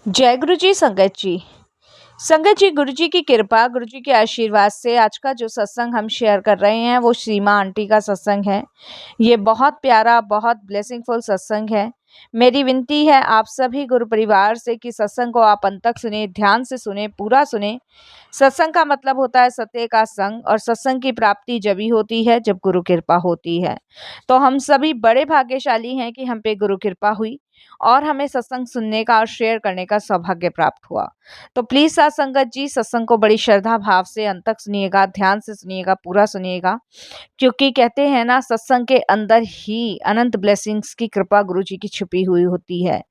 जय गुरु जी संगत जी। संगत जी, गुरु जी की कृपा, गुरु जी के आशीर्वाद से आज का जो सत्संग हम शेयर कर रहे हैं वो सीमा आंटी का सत्संग है। ये बहुत प्यारा, बहुत ब्लेसिंगफुल सत्संग है। मेरी विनती है आप सभी गुरु परिवार से कि सत्संग को आप अंत तक सुने, ध्यान से सुने, पूरा सुने। सत्संग का मतलब होता है सत्य का संग, और सत्संग की प्राप्ति जभी होती है जब गुरु कृपा होती है। तो हम सभी बड़े भाग्यशाली हैं कि हम पे गुरु कृपा हुई और हमें सत्संग सुनने का और शेयर करने का सौभाग्य प्राप्त हुआ। तो प्लीज साथ संगत जी, सत्संग को बड़ी श्रद्धा भाव से अंत तक सुनिएगा, ध्यान से सुनिएगा, पूरा सुनिएगा, क्योंकि कहते हैं ना, सत्संग के अंदर ही अनंत ब्लेसिंग्स की कृपा गुरु जी की छुपी हुई होती है।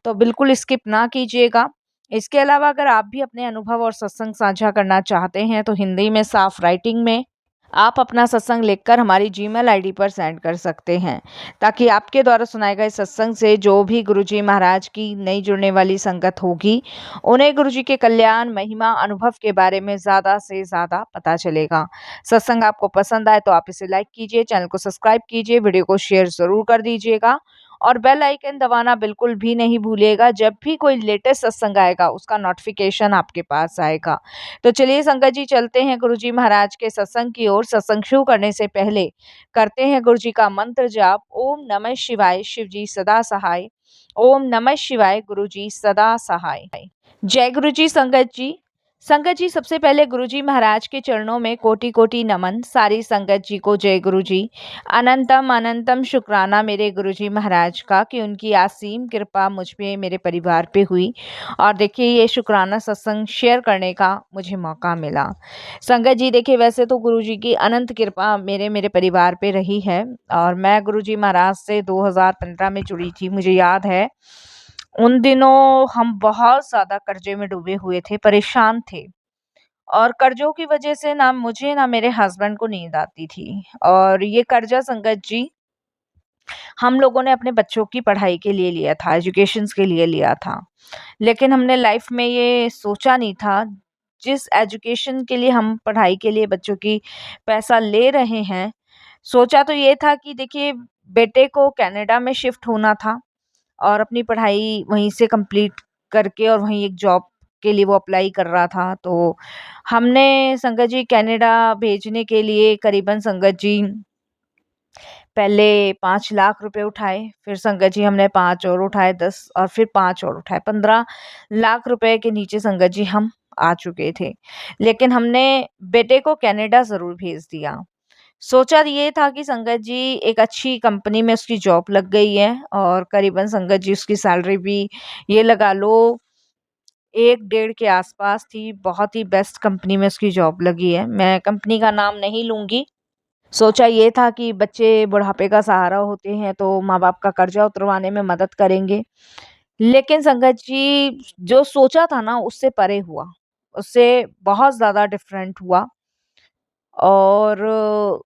तो बिल्कुल स्किप ना कीजिएगा। इसके अलावा अगर आप भी अपने अनुभव और सत्संग साझा करना चाहते हैं तो हिंदी में साफ राइटिंग में आप अपना सत्संग लिखकर हमारी जीमेल आईडी पर सेंड कर सकते हैं, ताकि आपके द्वारा सुनाए गए सत्संग से जो भी गुरुजी महाराज की नई जुड़ने वाली संगत होगी, उन्हें गुरुजी के कल्याण, महिमा, अनुभव के बारे में ज़्यादा से ज़्यादा पता चलेगा। सत्संग आपको पसंद आए तो आप इसे लाइक कीजिए, चैनल को सब्सक्राइब कीजिए, वीडियो को शेयर ज़रूर कर दीजिएगा और बेल आइकन दबाना बिल्कुल भी नहीं भूलिएगा। जब भी कोई लेटेस्ट सत्संग आएगा उसका नोटिफिकेशन आपके पास आएगा। तो चलिए संगत जी, चलते हैं गुरुजी महाराज के सत्संग की ओर। सत्संग शुरू करने से पहले करते हैं गुरुजी का मंत्र जाप। ओम नमः शिवाय, शिव जी सदा सहाय। ओम नमः शिवाय, गुरुजी सदा सहाय। जय गुरुजी संगत जी। संगत जी, सबसे पहले गुरुजी महाराज के चरणों में कोटि कोटि नमन। सारी संगत जी को जय गुरुजी। अनंतम अनंतम शुक्राना मेरे गुरुजी महाराज का कि उनकी असीम कृपा मुझ पे, मेरे परिवार पे हुई। और देखिए, ये शुक्राना सत्संग शेयर करने का मुझे मौका मिला। संगत जी देखिए, वैसे तो गुरुजी की अनंत कृपा मेरे परिवार पे रही है, और मैं गुरुजी महाराज से 2015 में जुड़ी थी। मुझे याद है उन दिनों हम बहुत ज़्यादा कर्जे में डूबे हुए थे, परेशान थे, और कर्जों की वजह से ना मुझे ना मेरे हस्बैंड को नींद आती थी। और ये कर्जा संगत जी हम लोगों ने अपने बच्चों की पढ़ाई के लिए लिया था, एजुकेशंस के लिए लिया था। लेकिन हमने लाइफ में ये सोचा नहीं था, जिस एजुकेशन के लिए हम पढ़ाई के लिए बच्चों की पैसा ले रहे हैं, सोचा तो ये था कि देखिए, बेटे को कनाडा में शिफ्ट होना था और अपनी पढ़ाई वहीं से कंप्लीट करके और वहीं एक जॉब के लिए वो अप्लाई कर रहा था। तो हमने संगत जी कनाडा भेजने के लिए करीबन संगत जी पहले 5 लाख रुपए उठाए, फिर संगत जी हमने 5 और उठाए, 10, और फिर 5 और उठाए, 15 लाख रुपए के नीचे संगत जी हम आ चुके थे। लेकिन हमने बेटे को कनाडा ज़रूर भेज दिया। सोचा ये था कि संगत जी एक अच्छी कंपनी में उसकी जॉब लग गई है, और करीबन संगत जी उसकी सैलरी भी ये लगा लो 1 डेढ़ के आसपास थी। बहुत ही बेस्ट कंपनी में उसकी जॉब लगी है। मैं कंपनी का नाम नहीं लूँगी। सोचा ये था कि बच्चे बुढ़ापे का सहारा होते हैं तो माँ-बाप का कर्जा उतरवाने में मदद करेंगे। लेकिन संगत जी जो सोचा था ना उससे परे हुआ। उससे बहुत ज़्यादा डिफरेंट हुआ। और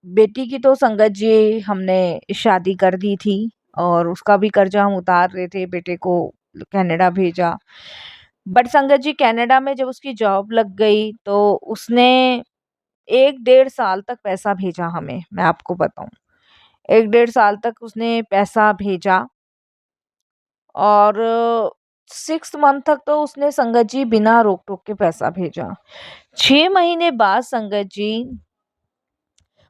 बेटी की तो संगत जी हमने शादी कर दी थी, और उसका भी कर्जा हम उतार रहे थे, बेटे को कनाडा भेजा। बट संगत जी कनाडा में जब उसकी जॉब लग गई तो उसने 1 डेढ़ साल तक पैसा भेजा हमें, मैं आपको बताऊँ। 1 डेढ़ साल तक उसने पैसा भेजा, और 6 मंथ तक तो उसने संगत जी बिना रोक-टोक के पैसा भेजा। 6 महीने बाद संगत जी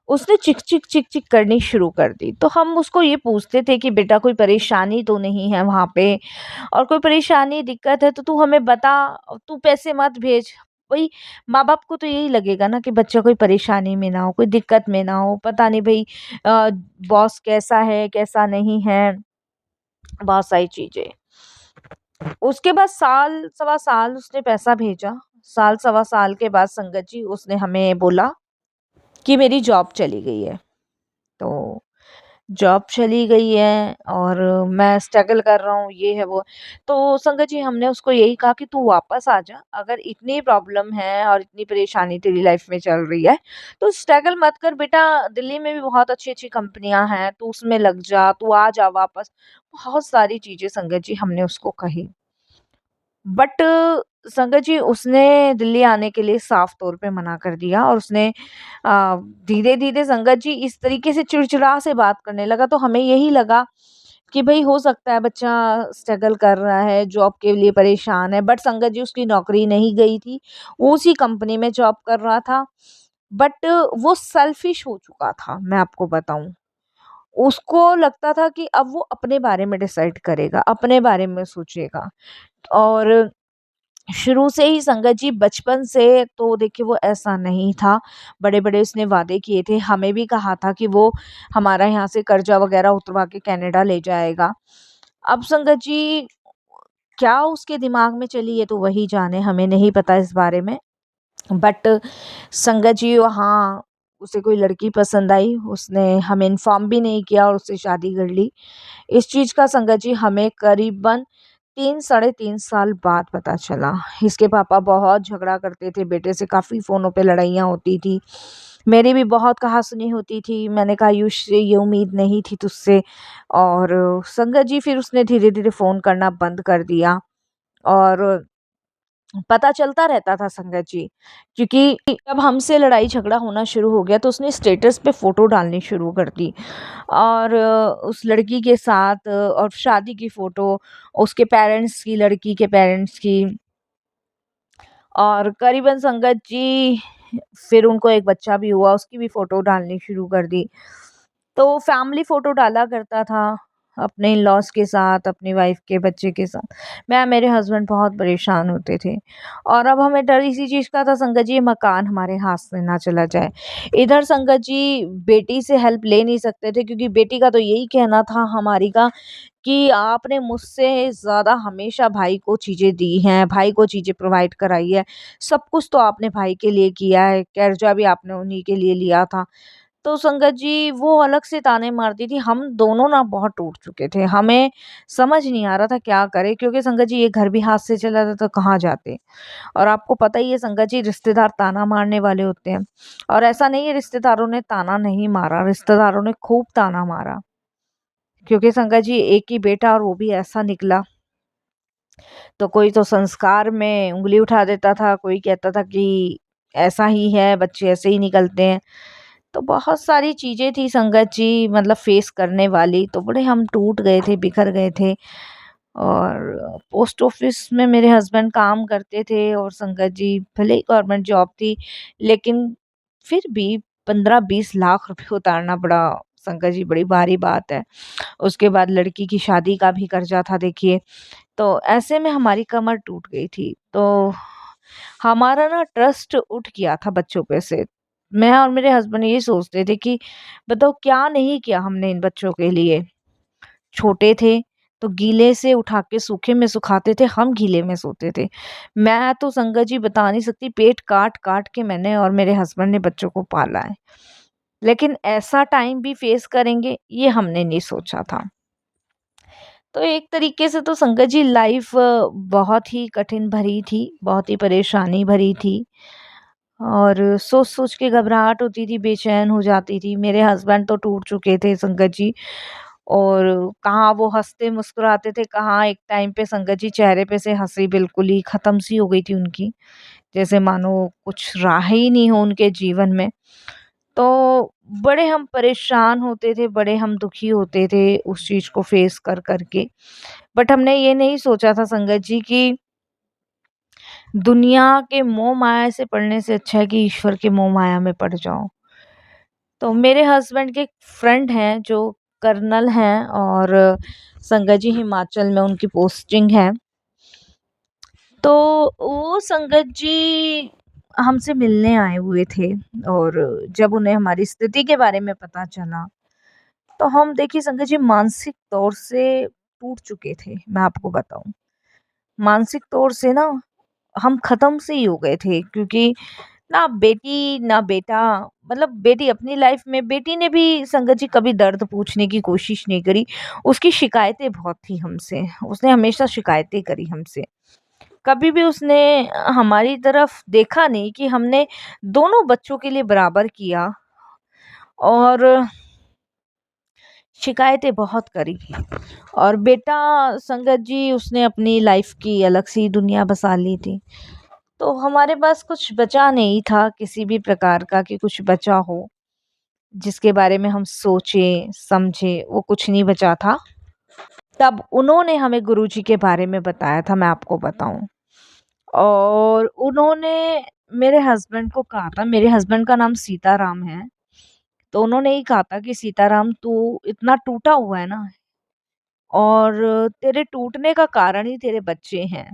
उसने चिक-चिक, चिक-चिक करनी शुरू कर दी। तो हम उसको ये पूछते थे कि बेटा कोई परेशानी तो नहीं है वहाँ पे? और कोई परेशानी, दिक्कत है तो तू हमें बता, तू पैसे मत भेज। वही माँ-बाप को तो यही लगेगा ना कि बच्चा कोई परेशानी में ना हो, कोई दिक्कत में ना हो, पता नहीं भई बॉस कैसा है, कैसा नहीं है, बहुत सारी चीज़ें। उसके बाद साल, सवा साल उसने पैसा भेजा। साल, सवा साल के बाद संगत जी उसने हमें बोला कि मेरी जॉब चली गई है। तो जॉब चली गई है और मैं स्ट्रगल कर रहा हूँ, ये है वो। तो संगत जी हमने उसको यही कहा कि तू वापस आ जा, अगर इतनी प्रॉब्लम है और इतनी परेशानी तेरी लाइफ में चल रही है तो स्ट्रगल मत कर बेटा, दिल्ली में भी बहुत अच्छी अच्छी कंपनियां हैं, तू उसमें लग जा, तू आ जा वापस। बहुत सारी चीजें संगत जी हमने उसको कही। बट संगत जी उसने दिल्ली आने के लिए साफ तौर पे मना कर दिया, और उसने धीरे धीरे संगत जी इस तरीके से चिड़चिड़ा से बात करने लगा। तो हमें यही लगा कि भई हो सकता है बच्चा स्ट्रगल कर रहा है, जॉब के लिए परेशान है, बट संगत जी उसकी नौकरी नहीं गई थी, वो उसी कंपनी में जॉब कर रहा था। बट वो सेल्फिश हो चुका था, मैं आपको बताऊँ। उसको लगता था कि अब वो अपने बारे में डिसाइड करेगा, अपने बारे में सोचेगा। और शुरू से ही संगत जी बचपन से तो देखिए वो ऐसा नहीं था। बड़े-बड़े उसने वादे किए थे, हमें भी कहा था कि वो हमारा यहाँ से कर्जा वग़ैरह उतरवा के कनाडा ले जाएगा। अब संगत जी क्या उसके दिमाग में चली है तो वही जाने, हमें नहीं पता इस बारे में। बट संगत जी वहाँ उसे कोई लड़की पसंद आई, उसने हमें इन्फॉर्म भी नहीं किया और उससे शादी कर ली। इस चीज़ का संगत जी हमें करीबन 3 साढ़े 3 साल बाद पता चला। इसके पापा बहुत झगड़ा करते थे, बेटे से काफ़ी फ़ोनों पे लड़ाइयाँ होती थी। मेरी भी बहुत कहा-सुनी होती थी। मैंने कहा आयुष ये उम्मीद नहीं थी तुझसे। और संगत जी फिर उसने धीरे-धीरे फ़ोन करना बंद कर दिया और पता चलता रहता था संगत जी, क्योंकि जब हमसे लड़ाई झगड़ा होना शुरू हो गया तो उसने स्टेटस पे फ़ोटो डालनी शुरू कर दी। और उस लड़की के साथ और शादी की फ़ोटो, उसके पेरेंट्स की, लड़की के पेरेंट्स की। और करीबन संगत जी फिर उनको एक बच्चा भी हुआ, उसकी भी फ़ोटो डालनी शुरू कर दी। तो फैमिली फ़ोटो डाला करता था अपने इन-लॉज़ के साथ, अपनी वाइफ़ के बच्चे के साथ। मैं मेरे हस्बैंड बहुत परेशान होते थे और अब हमें डर इसी चीज़ का था संगत जी, ये मकान हमारे हाथ से ना चला जाए। इधर संगत जी बेटी से हेल्प ले नहीं सकते थे क्योंकि बेटी का तो यही कहना था हमारी का कि आपने मुझसे ज़्यादा हमेशा भाई को चीज़ें दी हैं, भाई को चीज़ें प्रोवाइड कराई है। सब कुछ तो आपने भाई के लिए किया है, कर्जा भी आपने उन्हीं के लिए लिया था। तो संगत जी वो अलग से ताने मारती थी, हम दोनों ना बहुत टूट चुके थे। हमें समझ नहीं आ रहा था क्या करें क्योंकि संगत जी ये घर भी हाथ से चला था तो कहाँ जाते। और आपको पता ही है संगत जी रिश्तेदार ताना मारने वाले होते हैं। और ऐसा नहीं है रिश्तेदारों ने ताना नहीं मारा, रिश्तेदारों ने खूब ताना मारा। क्योंकि संगत जी एक ही बेटा और वो भी ऐसा निकला। तो कोई तो संस्कार में उँगली उठा देता था, कोई कहता था कि ऐसा ही है, बच्चे ऐसे ही निकलते हैं। तो बहुत सारी चीज़ें थी संगत जी मतलब फेस करने वाली, तो बड़े हम टूट गए थे, बिखर गए थे। और पोस्ट ऑफिस में मेरे हस्बैंड काम करते थे और संगत जी भले ही गवर्नमेंट जॉब थी, लेकिन फिर भी 15-20 लाख रुपए उतारना बड़ा संगत जी बड़ी भारी बात है। उसके बाद लड़की की शादी का भी कर्जा था देखिए। तो ऐसे में हमारी कमर टूट गई थी। तो हमारा ना ट्रस्ट उठ गया था बच्चों पे से। मैं और मेरे हस्बैंड ये सोचते थे कि बताओ क्या नहीं किया हमने इन बच्चों के लिए। छोटे थे तो गीले से उठा के सूखे में सुखाते थे, हम गीले में सोते थे। मैं तो संगत जी बता नहीं सकती पेट काट-काट के मैंने और मेरे हस्बैंड ने बच्चों को पाला है। लेकिन ऐसा टाइम भी फेस करेंगे ये हमने नहीं सोचा था। तो एक तरीके से तो संगत जी लाइफ बहुत ही कठिन भरी थी, बहुत ही परेशानी भरी थी और सोच-सोच के घबराहट होती थी, बेचैन हो जाती थी। मेरे हस्बैंड तो टूट चुके थे संगत जी और कहाँ वो हँसते मुस्कुराते थे, कहाँ एक टाइम पे संगत जी चेहरे पे से हँसी बिल्कुल ही ख़त्म सी हो गई थी उनकी। जैसे मानो कुछ राह ही नहीं हो उनके जीवन में। तो बड़े हम परेशान होते थे, बड़े हम दुखी होते थे उस चीज़ को फेस कर के। बट हमने ये नहीं सोचा था संगत जी कि दुनिया के मोह-माया से पड़ने से अच्छा है कि ईश्वर के मोह-माया में पड़ जाओ। तो मेरे हस्बैंड के एक फ्रेंड हैं जो कर्नल हैं और संगत जी हिमाचल में उनकी पोस्टिंग है। तो वो संगत जी हमसे मिलने आए हुए थे और जब उन्हें हमारी स्थिति के बारे में पता चला, तो हम देखिए संगत जी मानसिक तौर से टूट चुके थे, मैं आपको बताऊँ। मानसिक तौर से ना हम ख़त्म से ही हो गए थे क्योंकि ना बेटी ना बेटा मतलब बेटी अपनी लाइफ में बेटी ने भी संगत जी कभी दर्द पूछने की कोशिश नहीं करी। उसकी शिकायतें बहुत थी हमसे, उसने हमेशा शिकायतें करी हमसे। कभी भी उसने हमारी तरफ देखा नहीं कि हमने दोनों बच्चों के लिए बराबर किया और शिकायतें बहुत करी। और बेटा संगत जी उसने अपनी लाइफ की अलग सी दुनिया बसा ली थी। तो हमारे पास कुछ बचा नहीं था किसी भी प्रकार का कि कुछ बचा हो, जिसके बारे में हम सोचें, समझें, वो कुछ नहीं बचा था। तब उन्होंने हमें गुरुजी के बारे में बताया था, मैं आपको बताऊँ। और उन्होंने मेरे हस्बैंड को कहा था, मेरे हस्बैंड का नाम सीताराम है, तो उन्होंने ही कहा था कि सीताराम तू इतना टूटा हुआ है ना, और तेरे टूटने का कारण ही तेरे बच्चे हैं।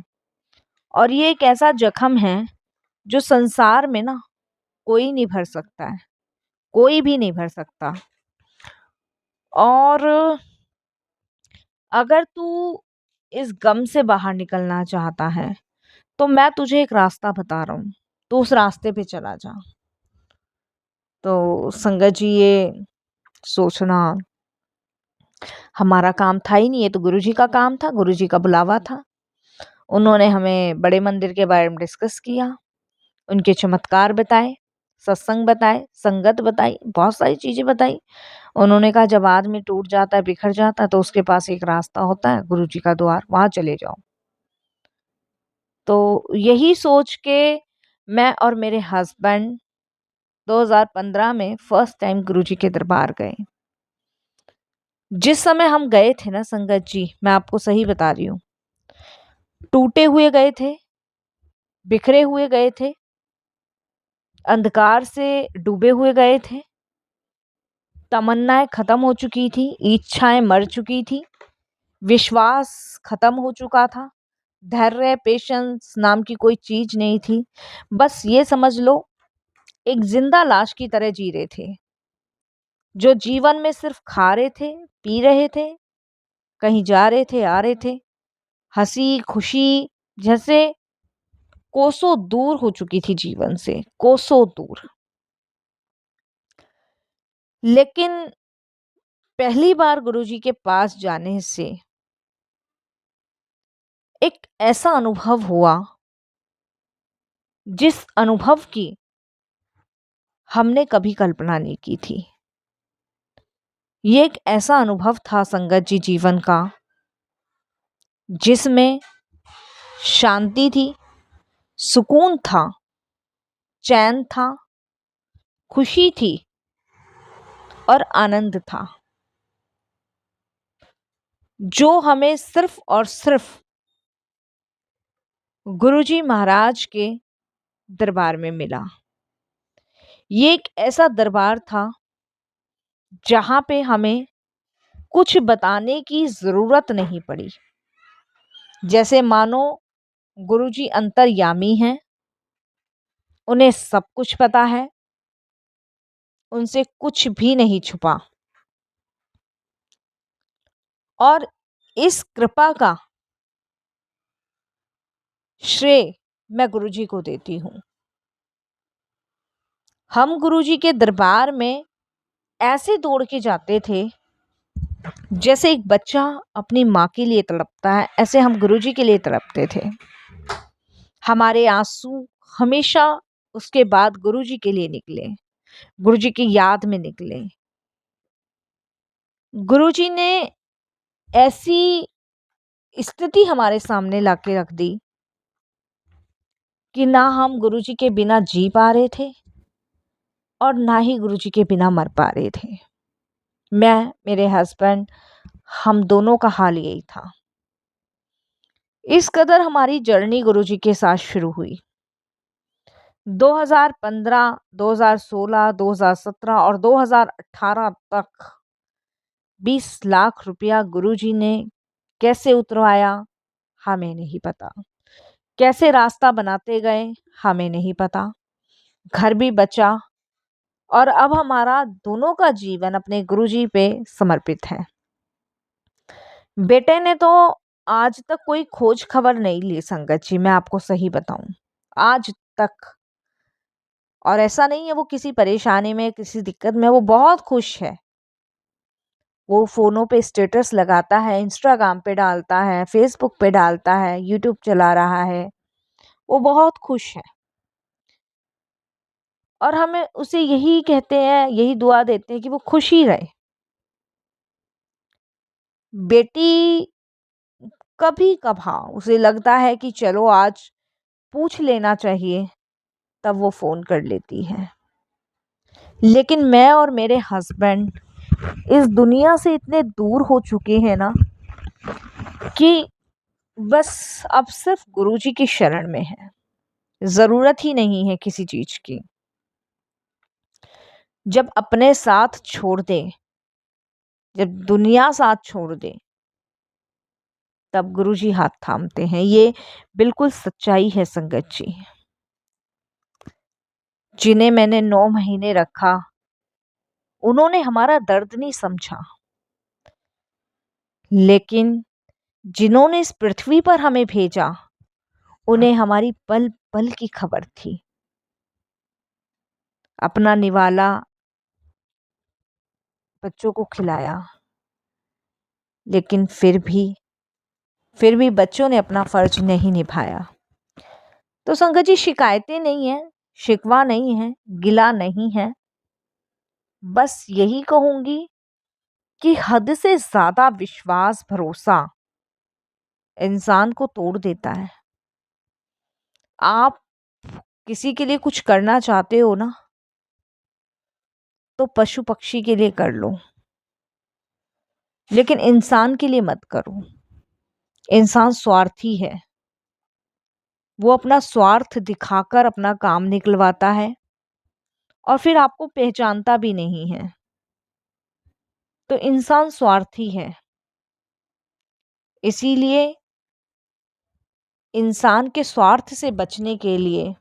और ये एक ऐसा जख्म है जो संसार में ना कोई नहीं भर सकता है, कोई भी नहीं भर सकता। और अगर तू इस गम से बाहर निकलना चाहता है, तो मैं तुझे एक रास्ता बता रहा हूँ, तू उस रास्ते पे चला जा। तो संगत जी, ये सोचना हमारा काम था ही नहीं, ये तो गुरुजी का काम था, गुरुजी का बुलावा था। उन्होंने हमें बड़े मंदिर के बारे में डिस्कस किया, उनके चमत्कार बताए, सत्संग बताए, संगत बताई, बहुत सारी चीज़ें बताई। उन्होंने कहा जब आदमी टूट जाता है, बिखर जाता है, तो उसके पास एक रास्ता होता है, गुरुजी का द्वार, वहाँ चले जाओ। तो यही सोच के मैं और मेरे हस्बैंड 2015 में फर्स्ट टाइम गुरुजी के दरबार गए। जिस समय हम गए थे ना संगत जी, मैं आपको सही बता रही हूँ, टूटे हुए गए थे, बिखरे हुए गए थे, अंधकार से डूबे हुए गए थे, तमन्नाएं खत्म हो चुकी थी, इच्छाएं मर चुकी थी, विश्वास खत्म हो चुका था, धैर्य पेशेंस नाम की कोई चीज नहीं थी। बस ये समझ लो, एक जिंदा लाश की तरह जी रहे थे, जो जीवन में सिर्फ खा रहे थे, पी रहे थे, कहीं जा रहे थे, आ रहे थे, हंसी खुशी जैसे कोसों दूर हो चुकी थी जीवन से, कोसों दूर। लेकिन पहली बार गुरुजी के पास जाने से एक ऐसा अनुभव हुआ, जिस अनुभव की हमने कभी कल्पना नहीं की थी। ये एक ऐसा अनुभव था संगत जी जीवन का, जिसमें शांति थी, सुकून था, चैन था, खुशी थी और आनंद था, जो हमें सिर्फ और सिर्फ गुरुजी महाराज के दरबार में मिला। ये एक ऐसा दरबार था जहाँ पे हमें कुछ बताने की ज़रूरत नहीं पड़ी। जैसे मानो गुरुजी अंतर्यामी हैं, उन्हें सब कुछ पता है, उनसे कुछ भी नहीं छुपा। और इस कृपा का श्रेय मैं गुरुजी को देती हूँ। हम गुरुजी के दरबार में ऐसे दौड़ के जाते थे, जैसे एक बच्चा अपनी माँ के लिए तड़पता है, ऐसे हम गुरुजी के लिए तड़पते थे। हमारे आंसू हमेशा उसके बाद गुरुजी के लिए निकले, गुरुजी की याद में निकले। गुरुजी ने ऐसी स्थिति हमारे सामने लाके रख दी कि ना हम गुरुजी के बिना जी पा रहे थे और ना ही गुरुजी के बिना मर पा रहे थे। मैं, मेरे हस्बैंड, हम दोनों का हाल यही था। इस कदर हमारी जर्नी गुरुजी के साथ शुरू हुई। 2015, 2016, 2017 और 2018 तक 20 लाख रुपया गुरुजी ने कैसे उतरवाया, हमें नहीं पता। कैसे रास्ता बनाते गए, हमें नहीं पता। घर भी बचा और अब हमारा दोनों का जीवन अपने गुरुजी पे समर्पित है। बेटे ने तो आज तक कोई खोज खबर नहीं ली संगत जी, मैं आपको सही बताऊं, आज तक। और ऐसा नहीं है वो किसी परेशानी में, किसी दिक्कत में, वो बहुत खुश है। वो फ़ोनों पे स्टेटस लगाता है, इंस्टाग्राम पे डालता है, फेसबुक पे डालता है, यूट्यूब चला रहा है। वो बहुत खुश है और हमें उसे यही कहते हैं, यही दुआ देते हैं कि वो खुश ही रहे। बेटी कभी कभार उसे लगता है कि चलो आज पूछ लेना चाहिए, तब वो फ़ोन कर लेती है। लेकिन मैं और मेरे हस्बैंड इस दुनिया से इतने दूर हो चुके हैं ना, कि बस अब सिर्फ गुरुजी की शरण में है, ज़रूरत ही नहीं है किसी चीज़ की। जब अपने साथ छोड़ दें, जब दुनिया साथ छोड़ दे, तब गुरुजी हाथ थामते हैं। ये बिल्कुल सच्चाई है संगत जी। जिन्हें मैंने 9 महीने रखा, उन्होंने हमारा दर्द नहीं समझा, लेकिन जिन्होंने इस पृथ्वी पर हमें भेजा, उन्हें हमारी पल-पल की खबर थी। अपना निवाला बच्चों को खिलाया, लेकिन फिर भी बच्चों ने अपना फर्ज नहीं निभाया। तो संगत जी, शिकायतें नहीं है, शिकवा नहीं है, गिला नहीं है। बस यही कहूंगी कि हद से ज्यादा विश्वास, भरोसा इंसान को तोड़ देता है। आप किसी के लिए कुछ करना चाहते हो ना, तो पशु पक्षी के लिए कर लो, लेकिन इंसान के लिए मत करो। इंसान स्वार्थी है, वो अपना स्वार्थ दिखाकर अपना काम निकलवाता है और फिर आपको पहचानता भी नहीं है। तो इंसान स्वार्थी है, इसीलिए इंसान के स्वार्थ से बचने के लिए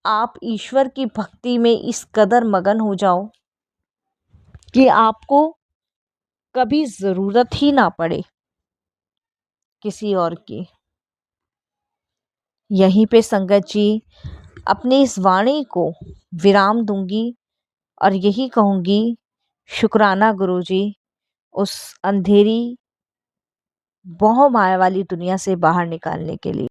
आप ईश्वर की भक्ति में इस कदर मगन हो जाओ कि आपको कभी ज़रूरत ही ना पड़े किसी और की। यहीं पे संगत जी अपनी इस वाणी को विराम दूंगी और यही कहूँगी, शुक्राना गुरुजी, उस अंधेरी मोह माया वाली दुनिया से बाहर निकालने के लिए।